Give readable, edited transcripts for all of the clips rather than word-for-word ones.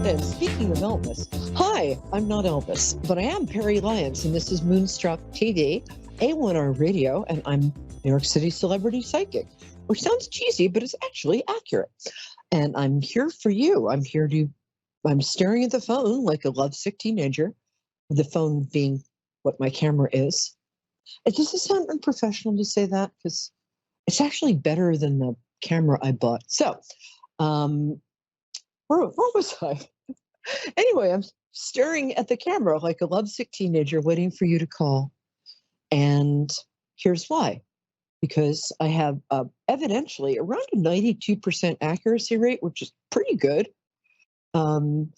And speaking of Elvis, hi, I'm not Elvis, but I am Peri Lyons, and this is Moonstruck TV, A1R Radio, and I'm New York City celebrity psychic, which sounds cheesy, but it's actually accurate. And I'm here for you. I'm staring at the phone like a lovesick teenager, the phone being what my camera is. It doesn't sound unprofessional to say that because it's actually better than the camera I bought. So, where was I? Anyway, I'm staring at the camera like a lovesick teenager waiting for you to call. And here's why. Because I have evidentially around a 92% accuracy rate, which is pretty good. And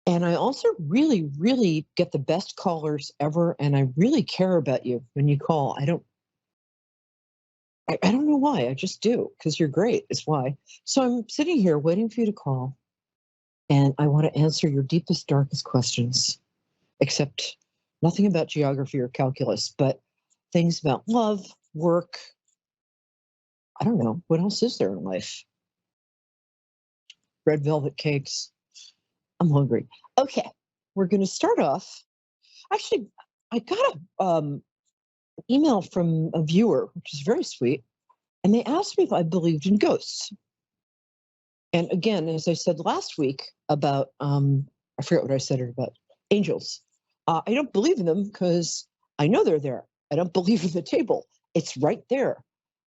I also really, really get the best callers ever. And I really care about you when you call. I don't know why. I just do, because you're great is why. So I'm sitting here waiting for you to call. And I want to answer your deepest, darkest questions, except nothing about geography or calculus, but things about love, work. I don't know. What else is there in life? Red velvet cakes. I'm hungry. Okay, we're going to start off. Actually, I got an email from a viewer, which is very sweet, and they asked me if I believed in ghosts. And again, as I said last week about, I forget what I said about angels. I don't believe in them because I know they're there. I don't believe in the table. It's right there.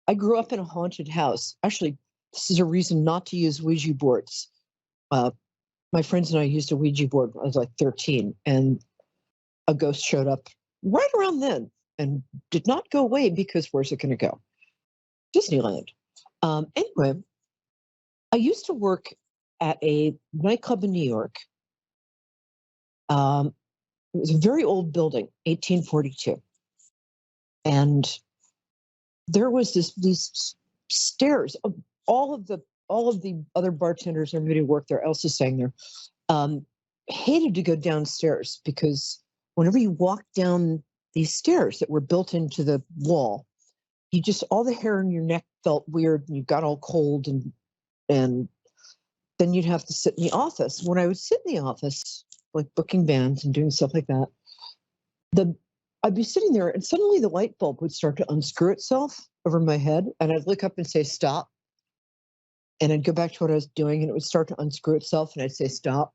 I grew up in a haunted house. Actually, this is a reason not to use Ouija boards. My friends and I used a Ouija board when I was like 13, and a ghost showed up right around then and did not go away because where's it going to go? Disneyland. Anyway, I used to work at a nightclub in New York. It was a very old building, 1842. And there was these stairs. All of the other bartenders, everybody who worked there, else is saying there, hated to go downstairs because whenever you walked down these stairs that were built into the wall, all the hair in your neck felt weird and you got all cold and then you'd have to sit in the office. When I would sit in the office, like booking bands and doing stuff like that, I'd be sitting there and suddenly the light bulb would start to unscrew itself over my head and I'd look up and say, stop. And I'd go back to what I was doing and it would start to unscrew itself and I'd say, stop.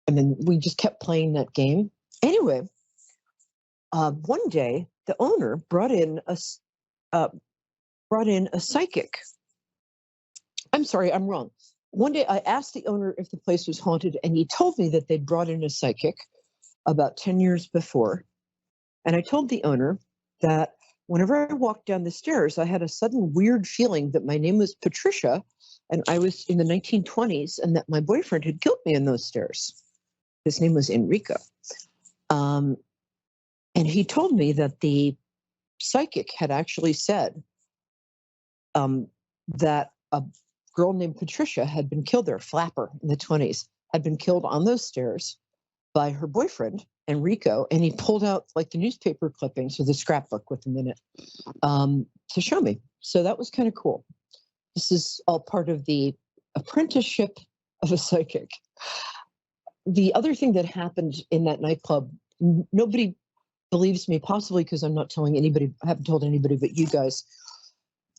And then we just kept playing that game. Anyway, one day the owner brought in a psychic. I'm sorry, I'm wrong. One day I asked the owner if the place was haunted, and he told me that they brought in a psychic about 10 years before. And I told the owner that whenever I walked down the stairs, I had a sudden weird feeling that my name was Patricia, and I was in the 1920s, and that my boyfriend had killed me in those stairs. His name was Enrico. And he told me that the psychic had actually said that a girl named Patricia had been killed there, Flapper, in the 20s, had been killed on those stairs by her boyfriend, Enrico, and he pulled out like the newspaper clippings or the scrapbook with him in it to show me. So that was kind of cool. This is all part of the apprenticeship of a psychic. The other thing that happened in that nightclub, nobody believes me, possibly because I'm not telling anybody, I haven't told anybody but you guys.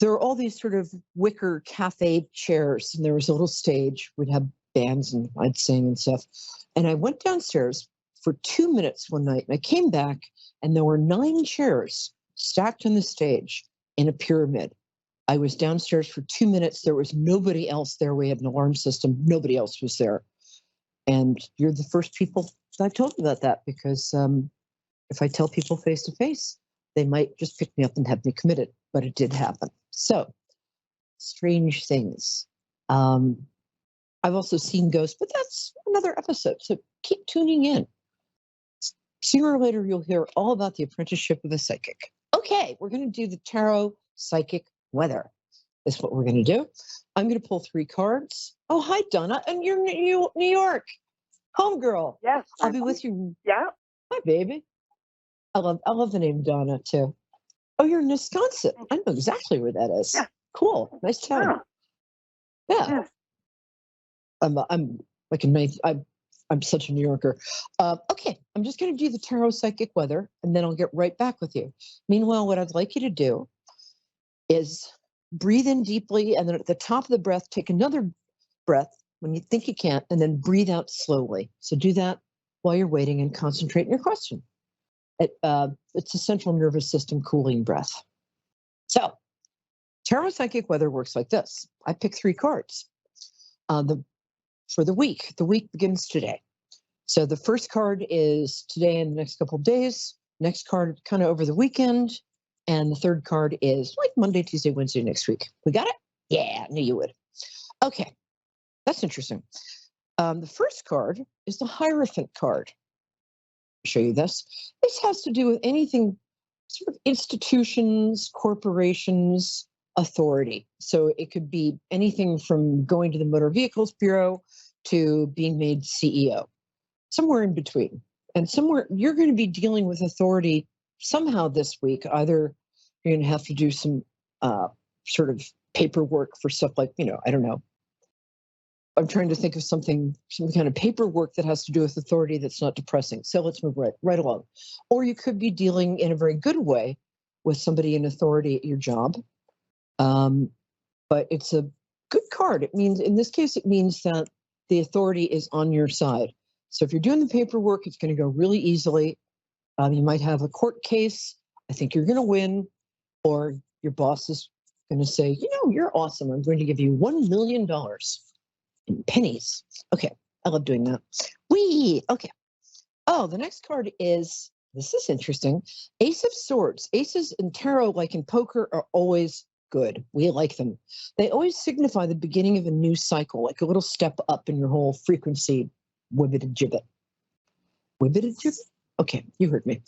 There were all these sort of wicker cafe chairs, and there was a little stage. We'd have bands, and I'd sing and stuff. And I went downstairs for 2 minutes one night, and I came back, and there were 9 chairs stacked on the stage in a pyramid. I was downstairs for 2 minutes. There was nobody else there. We had an alarm system. Nobody else was there. And you're the first people that I've told about that, because if I tell people face to face, they might just pick me up and have me committed. But it did happen. So, strange things. I've also seen ghosts, but that's another episode. So keep tuning in. Sooner or later, you'll hear all about the apprenticeship of a psychic. Okay, we're going to do the tarot psychic weather. That's what we're going to do. I'm going to pull 3 cards. Oh, hi, Donna. And you're New York. Homegirl. Yes. I'll be with you. Yeah. Hi, baby. I love the name Donna, too. Oh, you're in Wisconsin. I know exactly where that is. Yeah. Cool. Nice town. Yeah. Yeah. I'm like a ninth. I'm such a New Yorker. Okay, I'm just going to do the tarot psychic weather, and then I'll get right back with you. Meanwhile, what I'd like you to do is breathe in deeply, and then at the top of the breath, take another breath when you think you can't, and then breathe out slowly. So do that while you're waiting and concentrate on your question. It's a central nervous system cooling breath. So tarot psychic weather works like this. I pick 3 cards for the week. The week begins today. So the first card is today and the next couple of days. Next card kind of over the weekend. And the third card is like Monday, Tuesday, Wednesday next week. We got it? Yeah, I knew you would. Okay, that's interesting. The first card is the Hierophant card. I'll show you this. This has to do with anything, sort of institutions, corporations, authority. So it could be anything from going to the Motor Vehicles Bureau to being made CEO, somewhere in between. And somewhere you're going to be dealing with authority somehow this week. Either you're going to have to do some sort of paperwork for stuff like, I don't know. I'm trying to think of some kind of paperwork that has to do with authority that's not depressing. So let's move right along. Or you could be dealing in a very good way with somebody in authority at your job. But it's a good card. It means, in this case, it means that the authority is on your side. So if you're doing the paperwork, it's going to go really easily. You might have a court case. I think you're going to win. Or your boss is going to say, you're awesome. I'm going to give you $1 million in pennies. Okay, I love doing that. Okay. Oh, the next card is, this is interesting, Ace of Swords. Aces in tarot, like in poker, are always good. We like them. They always signify the beginning of a new cycle, like a little step up in your whole frequency. Wibbited gibbet. Wibbited gibbet? Okay, you heard me.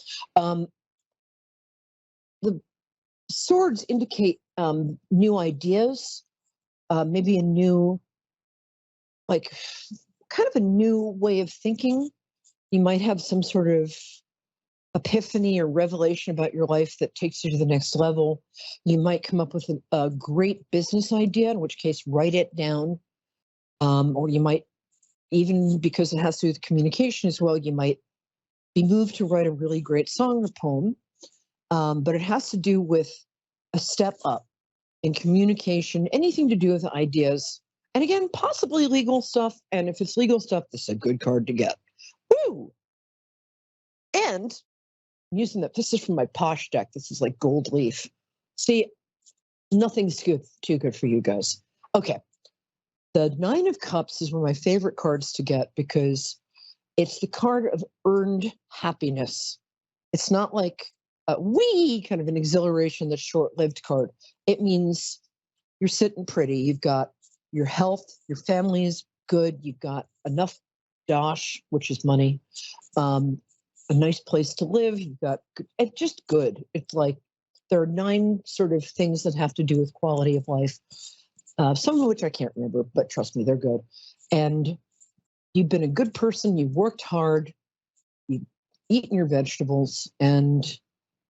The swords indicate new ideas, maybe a new, like, kind of a new way of thinking. You might have some sort of epiphany or revelation about your life that takes you to the next level. You might come up with a great business idea, in which case write it down. Or you might, even because it has to do with communication as well, you might be moved to write a really great song or poem. But it has to do with a step up in communication, anything to do with ideas. And again, possibly legal stuff. And if it's legal stuff, this is a good card to get. Woo! And I'm using that. This is from my posh deck. This is like gold leaf. See, nothing's too good for you guys. Okay. The 9 of Cups is one of my favorite cards to get because it's the card of earned happiness. It's not like kind of an exhilaration, that's short-lived card. It means you're sitting pretty. You've got your health, your family is good. You've got enough dosh, which is money, a nice place to live. You've got it's just good. It's like there are 9 sort of things that have to do with quality of life. Some of which I can't remember, but trust me, they're good. And you've been a good person. You've worked hard. You've eaten your vegetables, and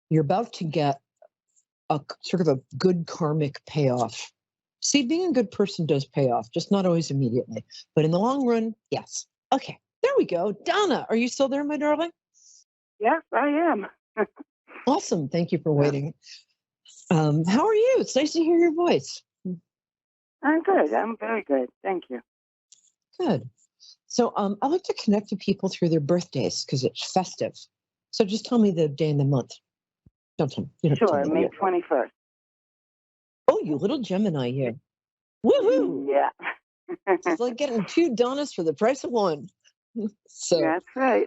you're about to get a sort of a good karmic payoff. See, being a good person does pay off, just not always immediately. But in the long run, yes. Okay, there we go. Donna, are you still there, my darling? Yes, I am. Awesome. Thank you for waiting. How are you? It's nice to hear your voice. I'm good. I'm very good. Thank you. Good. So I like to connect to people through their birthdays because it's festive. So just tell me the day and the month. Don't tell me. You don't have to Sure, tell me May yet. 21st. Oh, you little Gemini, you. Woohoo! Yeah. It's like getting 2 Donnas for the price of 1. So That's right.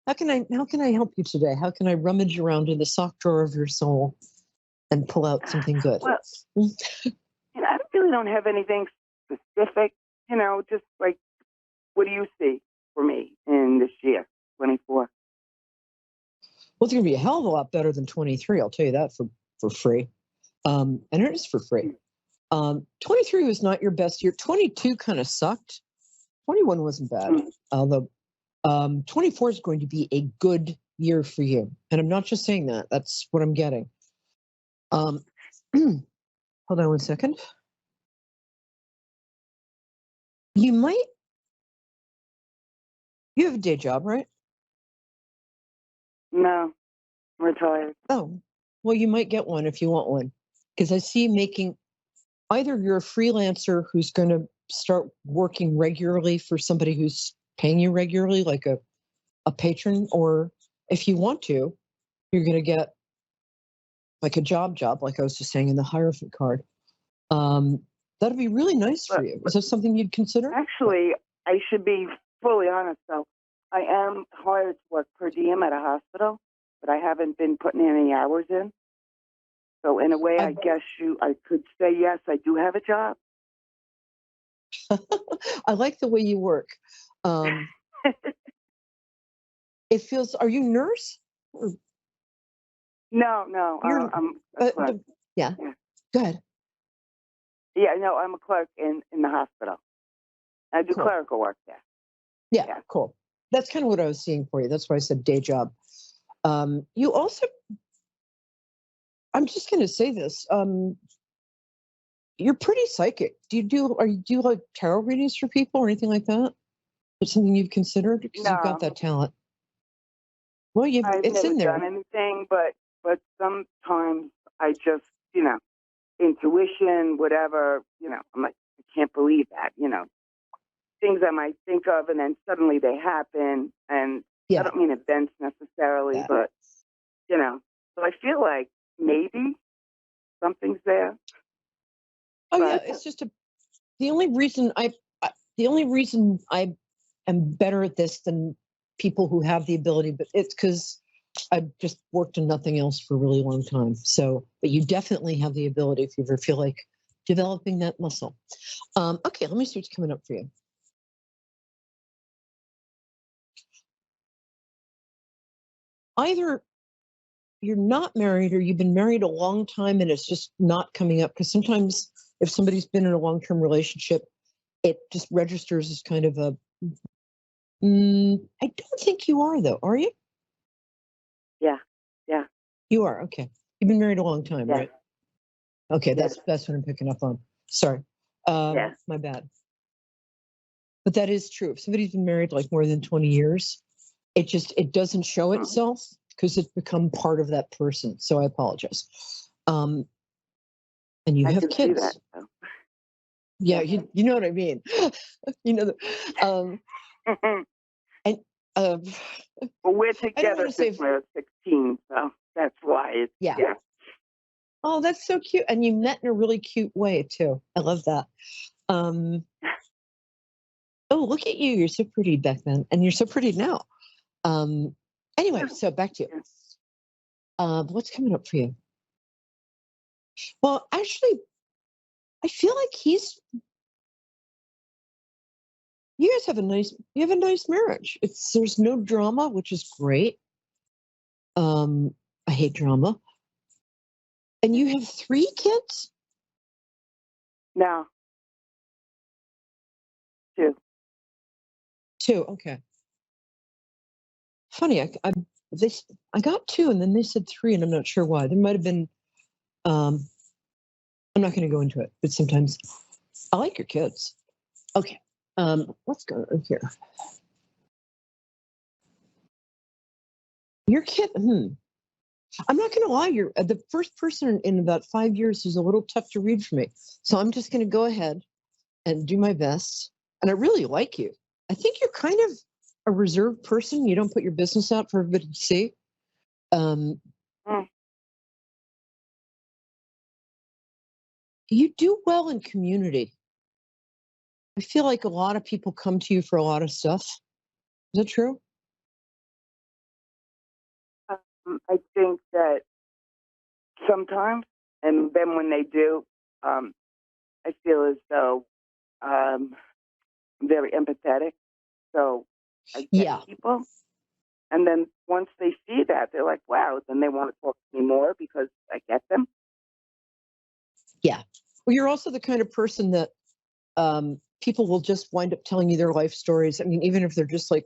how can I help you today? How can I rummage around in the sock drawer of your soul and pull out something good? Well, I really don't have anything specific, just like, what do you see for me in this year, 24? Well, it's going to be a hell of a lot better than 23. I'll tell you that for free. And it is for free. 23 was not your best year. 22 kind of sucked. 21 wasn't bad. Although 24 is going to be a good year for you. And I'm not just saying that. That's what I'm getting. Hold on one second. You might, you have a day job, right? No, I'm retired. Oh, well, you might get one if you want one. Because I see you making, either you're a freelancer who's going to start working regularly for somebody who's paying you regularly, like a patron, or if you want to, you're going to get like a job, like I was just saying in the Hierophant card. That'd be really nice for you. Is that something you'd consider? Actually, I should be fully honest, though. I am hired to work per diem at a hospital, but I haven't been putting any hours in. So in a way, I guess I could say, yes, I do have a job. I like the way you work. It feels, are you a nurse? No, I'm a clerk. Yeah, go ahead. Yeah, no, I'm a clerk in the hospital. I do clerical work there. Yeah, cool. That's kind of what I was seeing for you. That's why I said day job. You also, I'm just going to say this. You're pretty psychic. Do you like tarot readings for people or anything like that? Is something you've considered? Because you've got that talent. Well, I've it's never in there. done anything, but sometimes I just, intuition, whatever, I'm like, I can't believe that, things I might think of, and then suddenly they happen. And I don't mean events necessarily, but, so I feel like maybe something's there. Oh, yeah. It's just the only reason I am better at this than people who have the ability, but it's because I've just worked in nothing else for a really long time. So, but you definitely have the ability if you ever feel like developing that muscle. Okay, let me see what's coming up for you. Either you're not married or you've been married a long time and it's just not coming up, because sometimes if somebody's been in a long-term relationship, it just registers as kind of a, I don't think you are though, are you? Yeah. You are, okay. You've been married a long time, right? Okay, that's what I'm picking up on. Sorry. My bad. But that is true. If somebody's been married like more than 20 years, it doesn't show itself because it's become part of that person. So I apologize. And you have kids. See that, yeah, you know what I mean. you know, and well, we're together since we were 16, so that's why it's yeah. Oh, that's so cute. And you met in a really cute way too. I love that. Oh, look at you. You're so pretty back then. And you're so pretty now. Anyway, so back to you. What's coming up for you? Well, actually, I feel like you guys have a nice marriage. There's no drama, which is great. I hate drama. And you have 3 kids? No. 2. 2, okay. Funny, I got 2 and then they said 3 and I'm not sure why. There might have been, I'm not going to go into it, but sometimes I like your kids. Okay, let's go here. Your kid, I'm not going to lie, you're the first person in about 5 years who's a little tough to read for me. So I'm just going to go ahead and do my best. And I really like you. I think you're kind of a reserved person. You don't put your business out for everybody to see. You do well in community. I feel like a lot of people come to you for a lot of stuff. Is that true? I think that sometimes, and then when they do, I feel as though I'm very empathetic. So I get people. And then once they see that, they're like, wow, then they want to talk to me more because I get them. Yeah. Well, you're also the kind of person that people will just wind up telling you their life stories. I mean, even if they're just like,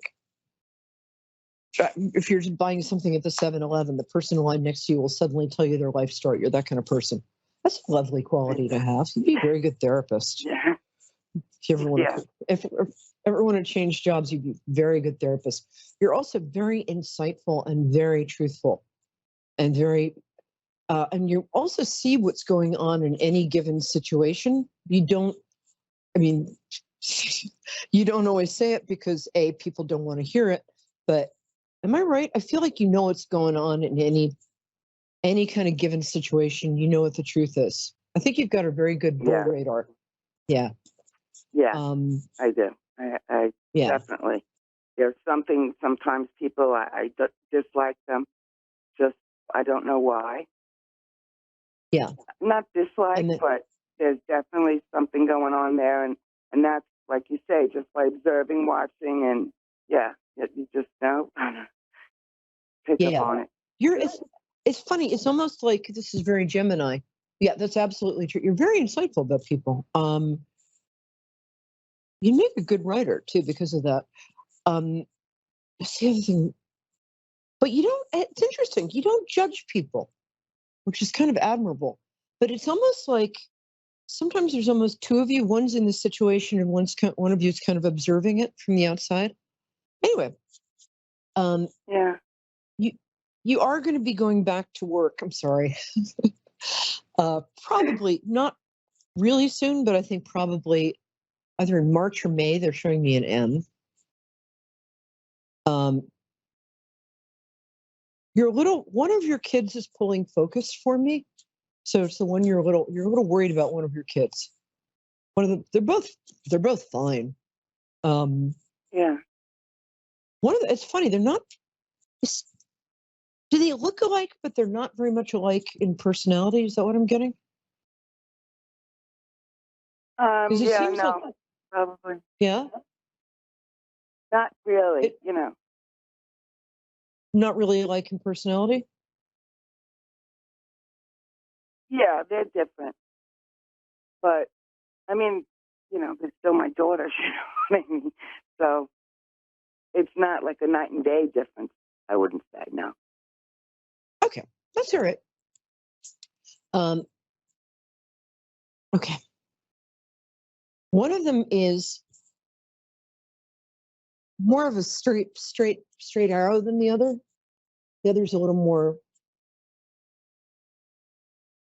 if you're just buying something at the 7-Eleven, the person in line next to you will suddenly tell you their life story. You're that kind of person. That's a lovely quality to have. You'd be a very good therapist. Yeah. If you ever want Yeah. to, if ever want to change jobs, you'd be a very good therapist. You're also very insightful and very truthful, and and you also see what's going on in any given situation. You don't. I mean, you don't always say it because people don't want to hear it. But am I right? I feel like you know what's going on in any kind of given situation. You know what the truth is. I think you've got a very good bull Yeah. radar. Yeah. Yeah. Um, I do. I yeah. definitely. There's something. Sometimes people I dislike them. Just I don't know why. Yeah. Not dislike, And then, but there's definitely something going on there, and that's like you say, just by observing, watching, and yeah, you just know, pick up yeah. on it. It's funny. It's almost like this is very Gemini. Yeah, that's absolutely true. You're very insightful about people. You make a good writer too because of that. That's the other thing. But you don't. It's interesting. You don't judge people, which is kind of admirable. But it's almost like sometimes there's almost two of you. One's in the situation, and one of you is kind of observing it from the outside. Anyway, um, Yeah. you you are going to be going back to work. I'm sorry. Probably not really soon, but I think probably either in March or May. They're showing me an M. Um, one of your kids is pulling focus for me. So it's the one you're a little worried about one of your kids. One of them, they're both fine. Um, Yeah. it's funny, they're not, it's, do they look alike, but they're not very much alike in personality? Is that what I'm getting? Because it Yeah. seems like, No. Probably yeah, not really. it, not really alike in personality. Yeah, they're different, but I mean, they're still my daughters. You know what I mean? So it's not like a night and day difference. I wouldn't say no. Okay, that's all right. Um, okay. One of them is more of a straight arrow than the other. The other's a little more,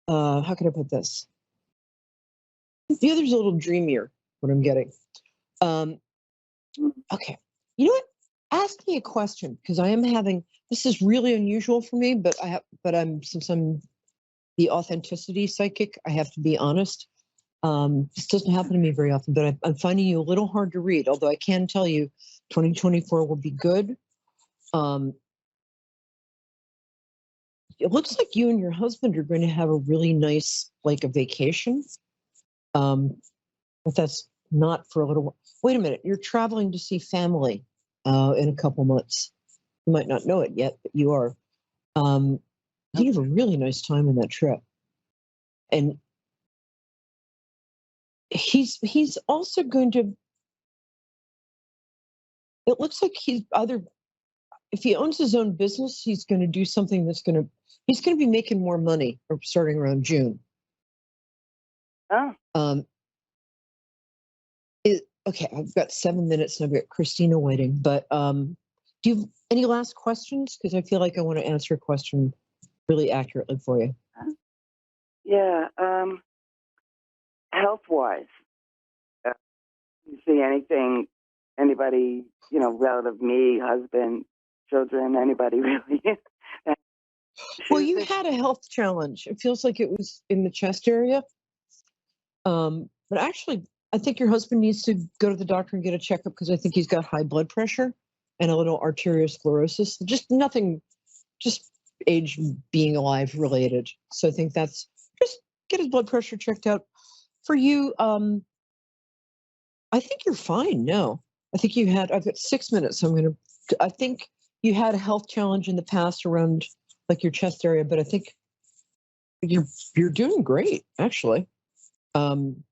how can I put this? The other's a little dreamier, what I'm getting. Um, Mm. okay. You know what? Ask me a question because I am having, this is really unusual for me, since I'm the authenticity psychic, I have to be honest. This doesn't happen to me very often, but I'm finding you a little hard to read, although I can tell you 2024 will be good. Um, it looks like you and your husband are going to have a really nice, like a vacation. Um, but that's not for a little while. Wait a minute, you're traveling to see family in a couple months. You might not know it yet, but you are. Um, you have a really nice time on that trip, and he's also going to. It looks like he's either if he owns his own business, he's going to do something he's going to be making more money starting around June. Oh, Um, okay, I've got 7 minutes and I've got Christina waiting, but do you have any last questions? Because I feel like I want to answer a question really accurately for you. yeah. Health wise, you see anything? Anybody? Relative, me, husband, children, anybody really? Well, you had a health challenge. It feels like it was in the chest area. But actually, I think your husband needs to go to the doctor and get a checkup because I think he's got high blood pressure and a little arteriosclerosis. Just nothing, just age being alive related. So I think that's just get his blood pressure checked out. For you, I think you're fine. No, I've got 6 minutes. So I think you had a health challenge in the past around like your chest area, but I think you're doing great actually. Um,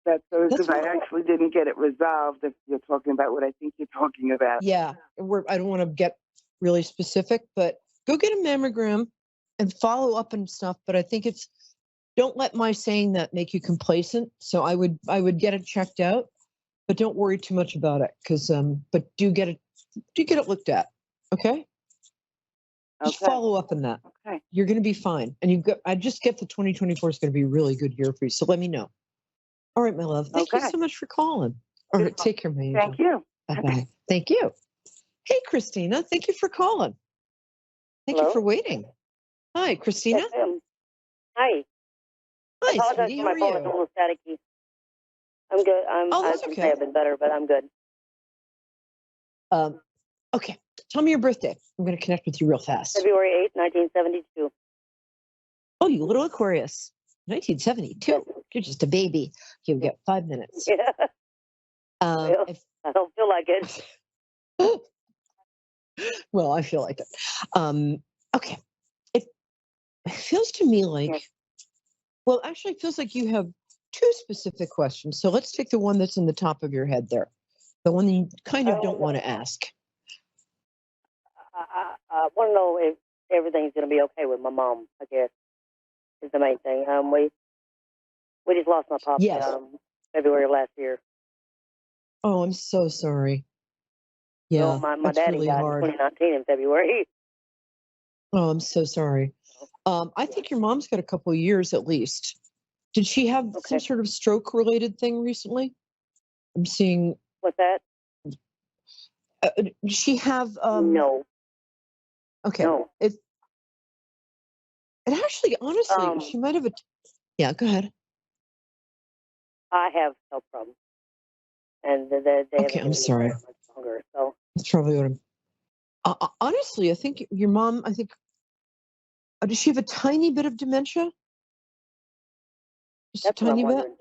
That's that's because I what, actually didn't get it resolved. If you're talking about what I think you're talking about. yeah. I don't want to get really specific, but go get a mammogram and follow up and stuff. But I think don't let my saying that make you complacent. So I would get it checked out. but don't worry too much about it because but do get it looked at. Okay? Just Okay. follow up on that. Okay. You're going to be fine. And I just get the 2024 is going to be a really good year for you. So let me know. All right, my love. Thank you Okay. so much for calling. All right, take care, my angel. Thank you. Bye-bye. Thank you. Hey, Christina. Thank you for calling. Thank you Hello? for waiting. Hi, Christina. Yes, ma'am. Hi. I Hi, apologize sweetie. for How my are phone. It's a you? little staticky. I'm good. Oh, I that's can say okay. I've been better, but I'm good. Okay. Tell me your birthday. I'm going to connect with you real fast. February 8th, 1972. Oh, you little Aquarius. 1972. You're just a baby. You get 5 minutes. Yeah. Well, If I don't feel like it. well, I feel like it. Okay. It feels to me like, Yes. well, actually, it feels like you have two specific questions. So let's take the one that's in the top of your head there, the one that you kind of don't want to ask. I want to know if everything's going to be okay with my mom, I guess, is the main thing. We just lost my pop Yes. February of last year. Oh, I'm so sorry. Yeah, Well, my that's daddy really died hard. in 2019 in February. Oh, I'm so sorry. I think your mom's got a couple of years at least. Did she have some Okay. sort of stroke-related thing recently? I'm seeing. What's that? Did she have? No. Okay. No. It actually, honestly, she might have a. Yeah, go ahead. I have health problems. And they Okay, haven't I'm been sorry. much longer. So That's probably what I'm. Honestly, I think your mom. I think. Does she have a tiny bit of dementia? Just a that's what I'm tiny bit. wondering.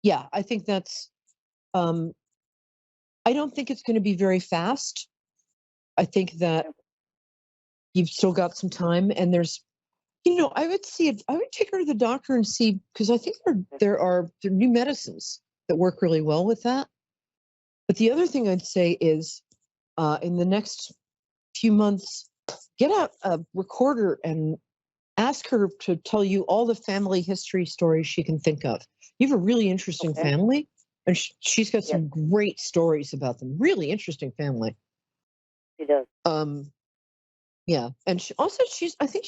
Yeah, I think that's. Um, I don't think it's going to be very fast. I think that you've still got some time, and there's. I would see it. I would take her to the doctor and see because I think there are new medicines that work really well with that. But the other thing I'd say is, in the next few months, get out a recorder and ask her to tell you all the family history stories she can think of. You have a really interesting Okay. family, and she's got Yes. some great stories about them. Really interesting family. She does. Yeah, and I think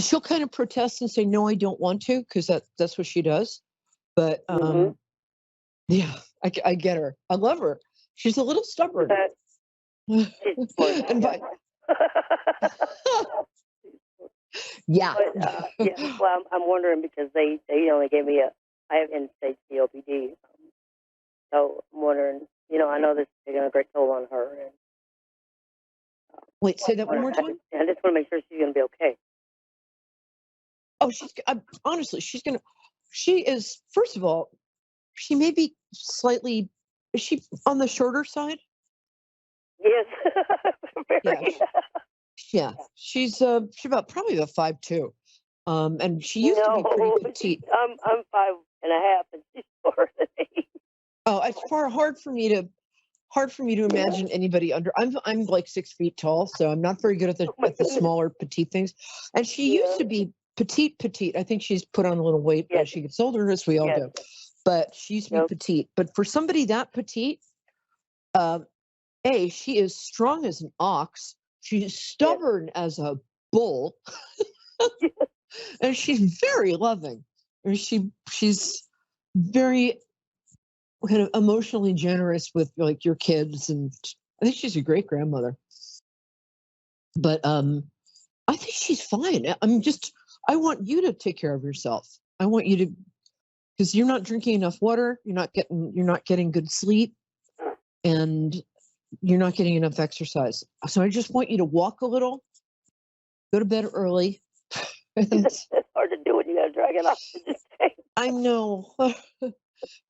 she'll kind of protest and say, "No, I don't want to," because that's what she does. But yeah, I get her. I love her. She's a little stubborn. She's smart. And yeah. But yeah, well, I'm wondering because they only gave me I have end-stage COPD, so I'm wondering. I know this is taking a great toll on her. And, Wait, say that one more time. I just want to make sure she's going to be okay. Oh, honestly, she is, first of all, she may be slightly, is she on the shorter side? Yes. Yeah. Yeah. She's about probably about 5'2". And she used to be pretty petite. I'm 5.5, and she's shorter than me. Oh, it's hard for me to imagine anybody under. I'm like 6 feet tall, so I'm not very good at the smaller petite things. And she used to be petite. I think she's put on a little weight as she gets older, as we all do. But she used to be petite. But for somebody that petite, she is strong as an ox. She's stubborn as a bull, and she's very loving. And she's very kind of emotionally generous with like your kids, and I think she's a great grandmother. But I think she's fine. I want you to take care of yourself. I want you to, because you're not drinking enough water, you're not getting good sleep, and you're not getting enough exercise. So I just want you to walk a little, go to bed early. It's hard to do when you got to drag it off. I know. But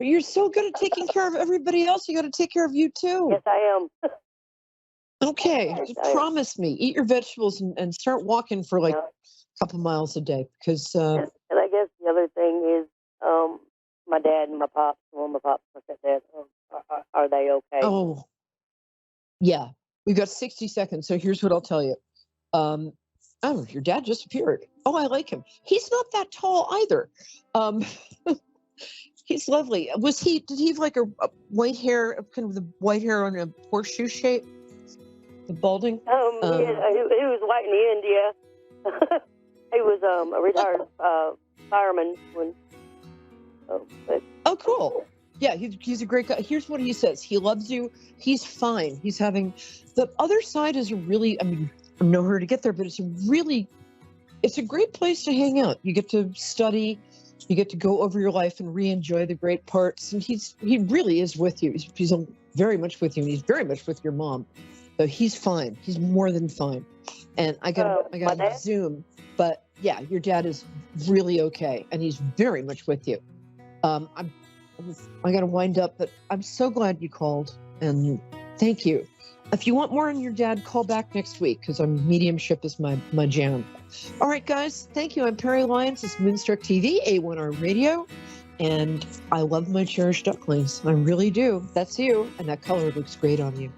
you're so good at taking care of everybody else. You got to take care of you too. Yes, I am. Okay, just promise me. Eat your vegetables and start walking for like a couple miles a day. Because and I guess the other thing is, my dad and my pops. Well, my pops and my stepdad. Are they okay? Oh, yeah. We've got 60 seconds. So here's what I'll tell you. Your dad just appeared. Oh, I like him. He's not that tall either. He's lovely. Did he have like a white hair, kind of the white hair on a horseshoe shape? The balding? Yeah, he was white in the end, yeah. He was a retired fireman when. Oh, cool. Yeah, he's a great guy. Here's what he says. He loves you. He's fine. He's having the other side is a really, I mean, I'm no hurry to get there, but it's a great place to hang out. You get to study, you get to go over your life and re-enjoy the great parts. And he really is with you. He's very much with you, and he's very much with your mom. So he's fine. He's more than fine. And I got Zoom, but yeah, your dad is really okay, and he's very much with you. I got to wind up, but I'm so glad you called, and thank you. If you want more on your dad, call back next week, because mediumship is my jam. All right, guys, thank you. I'm Peri Lyons. This is Moonstruck TV, A1R Radio, and I love my cherished ducklings. I really do. That's you, and that color looks great on you.